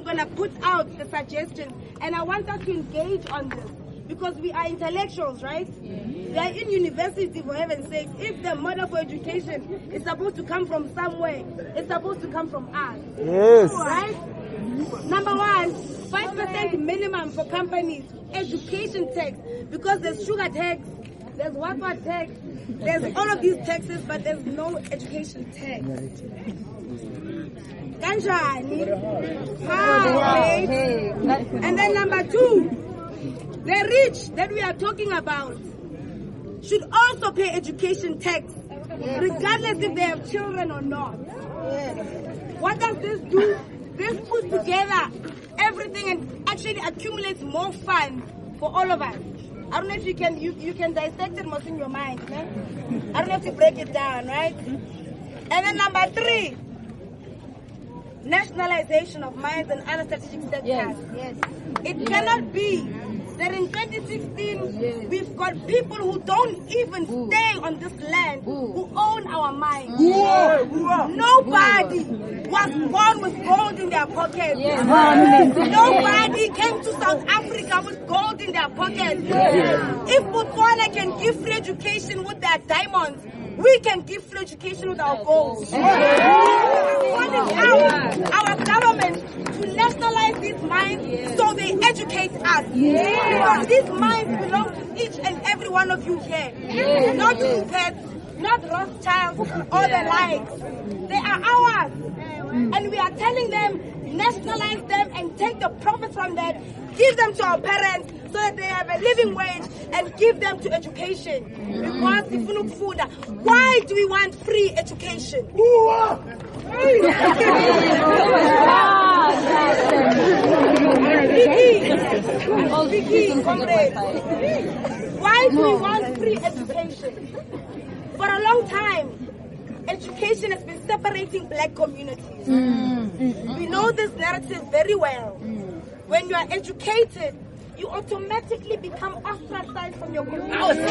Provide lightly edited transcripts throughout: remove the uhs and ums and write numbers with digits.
I'm going to put out the suggestions, and I want us to engage on this. Because we are intellectuals, right? We are in university, for heaven's sake. If the model for education is supposed to come from somewhere, it's supposed to come from us. Yes. Right? Number one, 5% minimum for companies, education tax. Because there's sugar tax, there's water tax, there's all of these taxes, but there's no education tax. Kanjani? And then number two, the rich that we are talking about should also pay education tax, regardless if they have children or not. What does this do? This puts together everything and actually accumulates more funds for all of us. I don't know if you can dissect it most in your mind. Eh? I don't have to break it down, right? And then number three, nationalization of mines and other strategic sectors. Yes. It cannot be that in 2016 we've got people who don't even stay on this land who own our mines. Nobody was born with gold in their pockets. Nobody came to South Africa with gold in their pockets. If Botswana can give free education with their diamonds, we can give free education with our gold. We are calling out our government to nationalize these mines so they educate us. Because these mines belong to each and every one of you here. Not Rupert, not Rothschild or the likes. They are ours. And we are telling them, nationalize them and take the profits from that, give them to our parents so that they have a living wage and give them to education. Because if we look food, why do we want free education? Why do we want free education? For a long time, education has been separating black communities. We know this narrative very well. When you are educated, you automatically become ostracized from your community.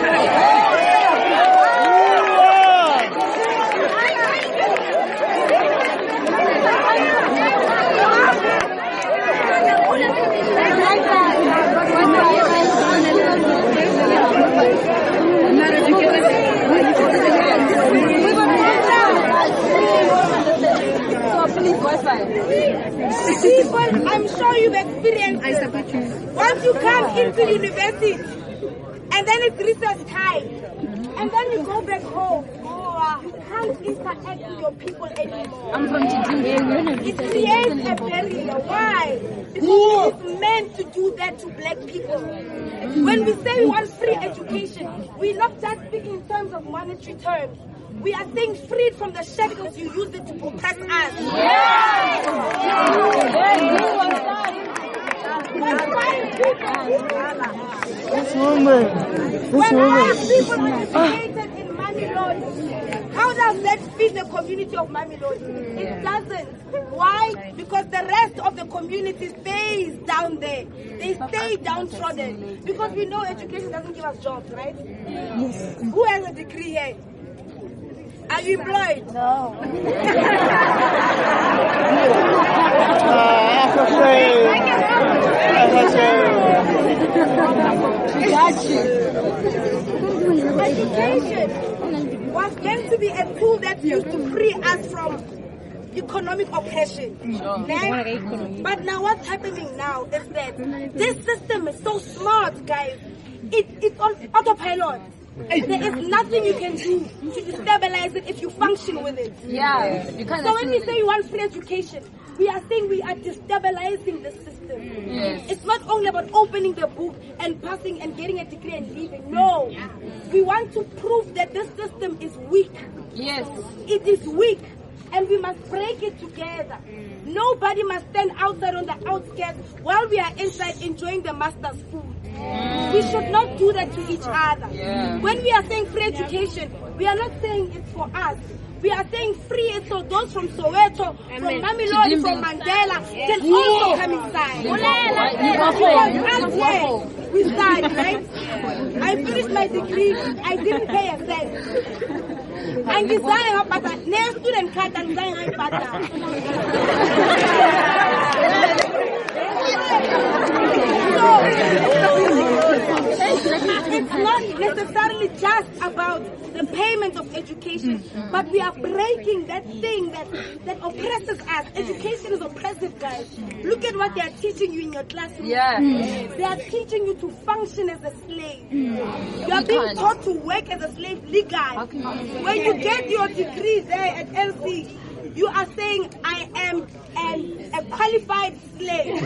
People, I'm sure you've experienced it. Once you come into university, and then it's recess time, and then you go back home, you can't interact with your people anymore. It creates a barrier. Why? Because it's meant to do that to black people. When we say we want free education, we're not just speaking in terms of monetary terms. We are saying freed from the shackles you used it to oppress us. When our people are educated in Mamelodi, how does that feed the community of Mamelodi? It doesn't. Why? Because the rest of the community stays down there. They stay downtrodden. Because we know education doesn't give us jobs, right? Yes. Who has a degree here? Are you employed? No. Education was meant to be a tool that used to free us from economic oppression. But now what's happening now is that this system is so smart, guys. It's on autopilot. There is nothing you can do to destabilize it if you function with it. So when we say we want free education, we are saying we are destabilizing the system. It's not only about opening the book and passing and getting a degree and leaving. No. We want to prove that this system is weak. It is weak. And we must break it together. Nobody must stand outside on the outskirts while we are inside enjoying the master's food. We should not do that to each other. When we are saying free education, we are not saying it's for us. We are saying free is so those from Soweto, from Mamelodi, from Mandela can also come inside. We started, right? I finished my degree. I didn't pay a cent. And design, but no student card and design. education, but we are breaking that thing that oppresses us. Education is oppressive, guys. Look at what they are teaching you in your classroom. They are teaching you to function as a slave. You are being taught to work as a slave legally. When you get your degree there at LC, you are saying, I am a qualified slave.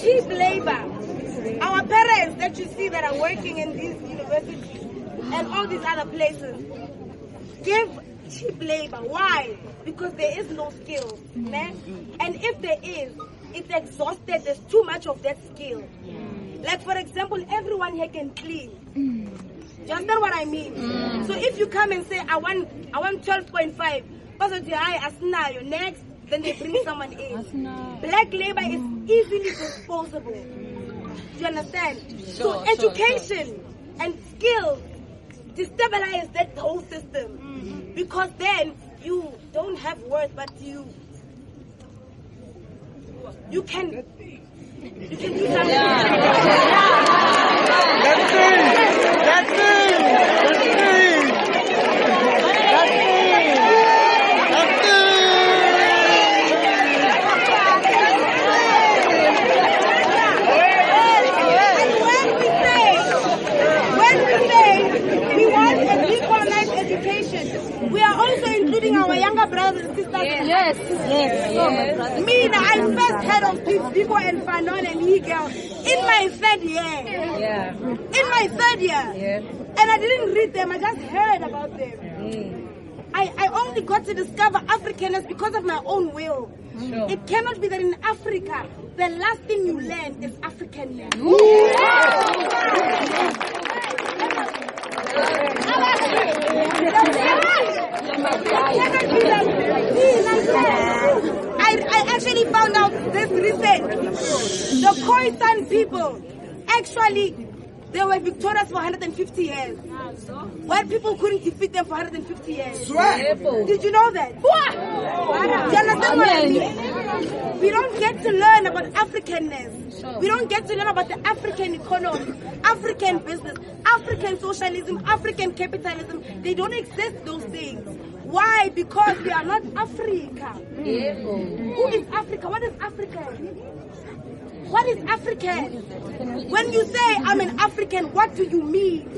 Cheap labor. Our parents that you see that are working in these universities and all these other places give cheap labor. Why? Because there is no skill. And if there is, it's exhausted. There's too much of that skill. Like for example, everyone here can clean. Do you understand what I mean? So if you come and say, I want 12.5, next, then they bring someone in. Black labor is easily disposable. Do you understand? So education and skills destabilize that whole system. Because then you don't have worth, but you can do something. That's we are also including our younger brothers and sisters. Yes. Me, I first heard of Biko and Fanon and Higel in my third year. In my third year. And I didn't read them, I just heard about them. I only got to discover Africanness because of my own will. It cannot be that in Africa, the last thing you learn is Africanness. I actually found out this recent. The Khoisan people, actually, they were victorious for 150 years. White people couldn't defeat them for 150 years. Did you know that? Do you understand what I mean? We don't get to learn about Africanness. We don't get to learn about the African economy, African business, African socialism, African capitalism. They don't exist, those things. Why? Because we are not Africa. Who is Africa? What is Africa? What is African? When you say I'm an African, what do you mean?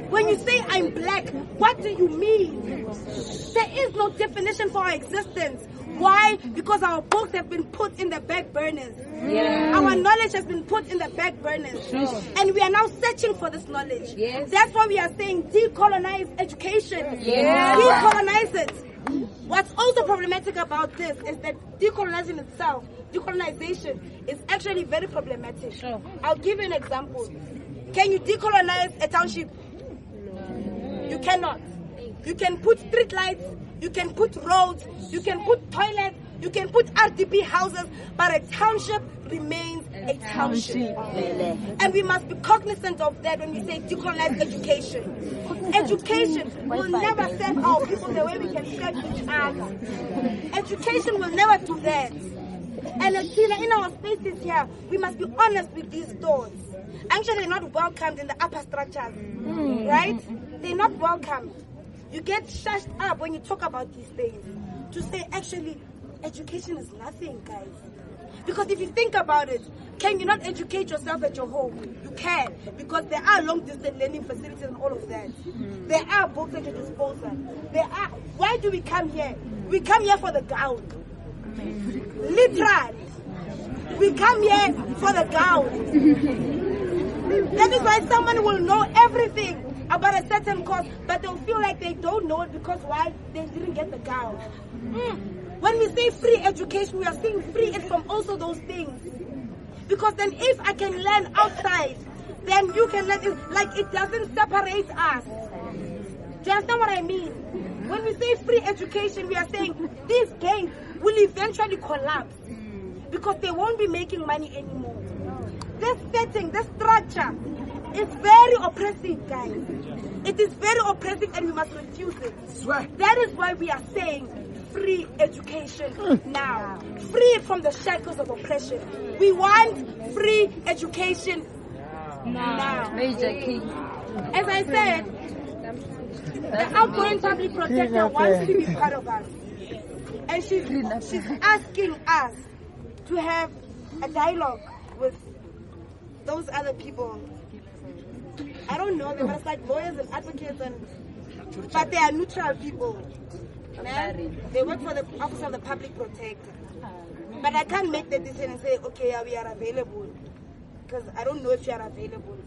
When you say I'm black, what do you mean? There is no definition for our existence. Why? Because our books have been put in the back burners. Our knowledge has been put in the back burners. And we are now searching for this knowledge. That's why we are saying decolonize education. Decolonize it. What's also problematic about this is that decolonizing itself, decolonization, is actually very problematic. I'll give you an example. Can you decolonize a township? You cannot. You can put street lights, you can put roads, you can put toilets, you can put RDP houses, but a township remains a township. And we must be cognizant of that when we say decolonize education. Education will never serve our people the way we can serve each other. Education will never do that. And in our spaces here, we must be honest with these thoughts. Actually, they're not welcomed in the upper structures, right? They're not welcomed. You get shushed up when you talk about these things. To say, actually, education is nothing, guys. Because if you think about it, can you not educate yourself at your home? You can, because there are long-distance learning facilities and all of that. There are books at your disposal. There are. Why do we come here? We come here for the gown. Literally. We come here for the gown. That is why someone will know everything about a certain cause, but they'll feel like they don't know it because why? They didn't get the gown. When we say free education, we are saying free it from also those things. Because then if I can learn outside, then you can learn it. Like it doesn't separate us. Do you understand what I mean? When we say free education, we are saying these gangs will eventually collapse. Because they won't be making money anymore. this setting, this structure is very oppressive, guys. It is very oppressive and we must refuse it. That is why we are saying free education now. Free from the shackles of oppression. We want free education now. Major key. As I said, the outgoing public protector wants to be part of us. And she's asking us to have a dialogue with those other people. I don't know them, but it's like lawyers and advocates, but they are neutral people. They work for the Office of the Public Protector. But I can't make the decision and say, okay, yeah, we are available. Because I don't know if you are available.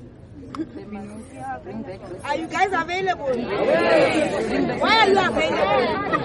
Are you guys available? Why are you available?